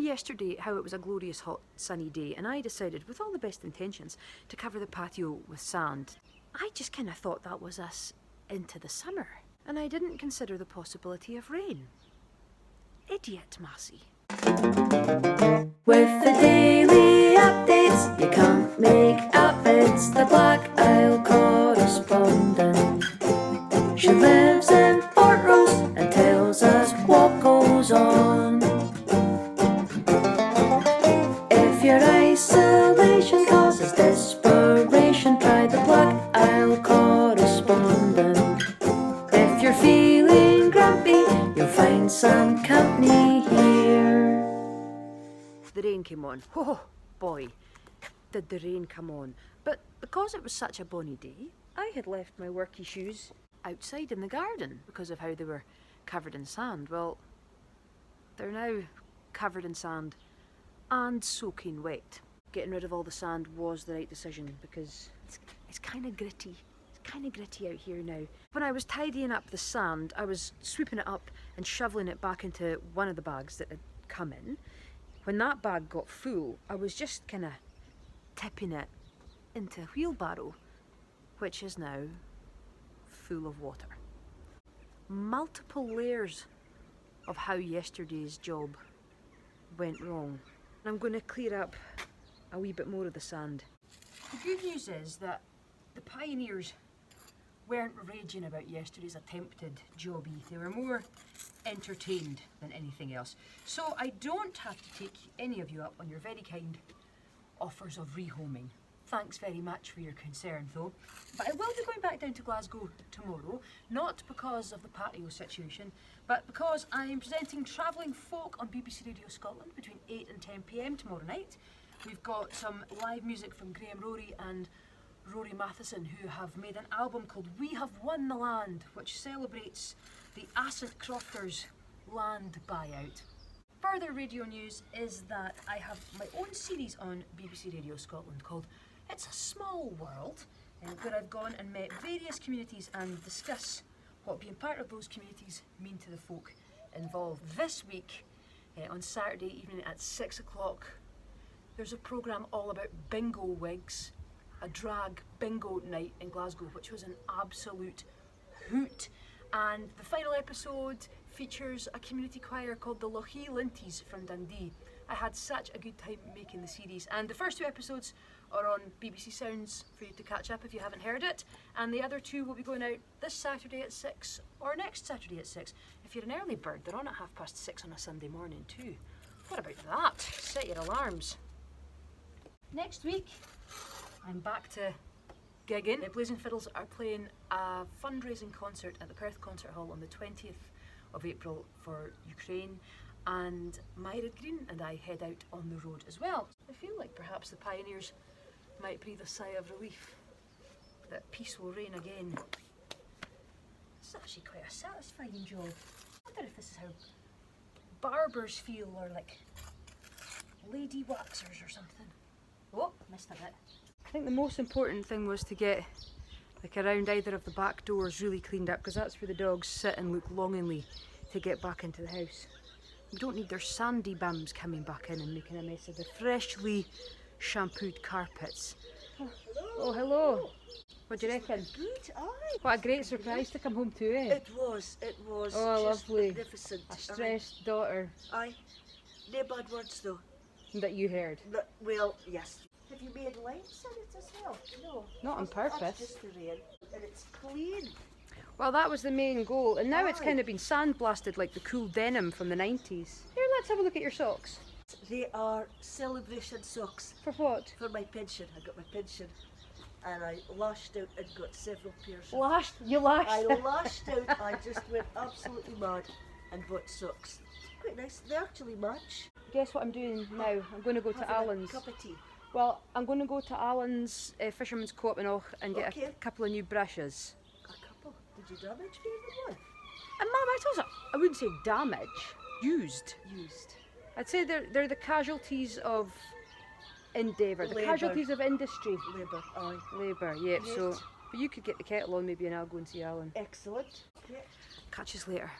yesterday how it was a glorious hot sunny day and I decided with all the best intentions to cover the patio with sand. I just kind of thought that was us into the summer and I didn't consider the possibility of rain. Idiot, Massey. With the daily updates you can't make up, it's the Black Isle Correspondent. She lives in Fort Rose and tells us what goes on. If your isolation causes desperation, try the Black Isle Correspondent. If you're feeling grumpy, you'll find some company here. The rain came on. Oh boy, did the rain come on. But because it was such a bonny day, I had left my worky shoes outside in the garden because of how they were covered in sand. Well, they're now covered in sand and soaking wet. Getting rid of all the sand was the right decision because it's kind of gritty. It's kind of gritty out here now. When I was tidying up the sand, I was sweeping it up and shoveling it back into one of the bags that had come in. When that bag got full, I was just kind of tipping it into a wheelbarrow, which is now full of water. Multiple layers of how yesterday's job went wrong. I'm going to clear up a wee bit more of the sand. The good news is that the pioneers weren't raging about yesterday's attempted jobby. They were more entertained than anything else. So I don't have to take any of you up on your very kind offers of rehoming. Thanks very much for your concern though. But I will be going back down to Glasgow tomorrow, not because of the patio situation, but because I'm presenting Travelling Folk on BBC Radio Scotland between 8 and 10 PM tomorrow night. We've got some live music from Graham Rory and Rory Matheson, who have made an album called We Have Won the Land, which celebrates the Asset Crofters land buyout. Further radio news is that I have my own series on BBC Radio Scotland called It's a Small World, where I've gone and met various communities and discuss what being part of those communities mean to the folk involved. This week, on Saturday evening at 6 o'clock, there's a programme all about bingo wigs, a drag bingo night in Glasgow, which was an absolute hoot. And the final episode features a community choir called the Lochee Linties from Dundee. I had such a good time making the series, and the first 2 episodes are on BBC Sounds for you to catch up if you haven't heard it, and the other 2 will be going out this Saturday at 6 or next Saturday at 6. If you're an early bird, they're on at 6:30 on a Sunday morning too. What about that? Set your alarms. Next week, I'm back to gigging. Blazing Fiddles are playing a fundraising concert at the Perth Concert Hall on the 20th of April for Ukraine, and Myra Green and I head out on the road as well. I feel like perhaps the pioneers might breathe a sigh of relief that peace will reign again. It's actually quite a satisfying job. I wonder if this is how barbers feel, or like lady waxers or something. Oh, missed a bit. I think the most important thing was to get like around either of the back doors really cleaned up, because that's where the dogs sit and look longingly to get back into the house. We don't need their sandy bums coming back in and making a mess of the freshly shampooed carpets. Oh, hello. What do you reckon? Good, aye. What a great surprise to come home to, eh? It was. Oh, Just lovely. magnificent. A stressed daughter Aye. No bad words though. that you heard. No, well, yes. Have you made lights in it as well? No. Not on That's purpose. just the rain. And it's clean. Well, that was the main goal, and now it's Aye. kind of been sandblasted like the cool denim from the 90s. Here, let's have a look at your socks. They are celebration socks For what? for my pension. I got my pension. And I lashed out and got several pairs. You lashed. I lashed out. I just went absolutely mad and bought socks. Quite nice. They actually match. Guess what I'm doing now? I'm going to go to Having Alan's. a cup of tea. Well, I'm going to go to Alan's Fisherman's Co-op and all and get Okay. a couple of new brushes. A couple. Did you damage more than one? And Mum, I told you, I wouldn't say damage. Used. Used. I'd say they're the casualties of endeavour, the Labour. casualties of industry. Labour. Aye. Labour, yep. Yes. So, but you could get the kettle on maybe and I'll go and see Alan. Excellent. Yeah. Catch us later.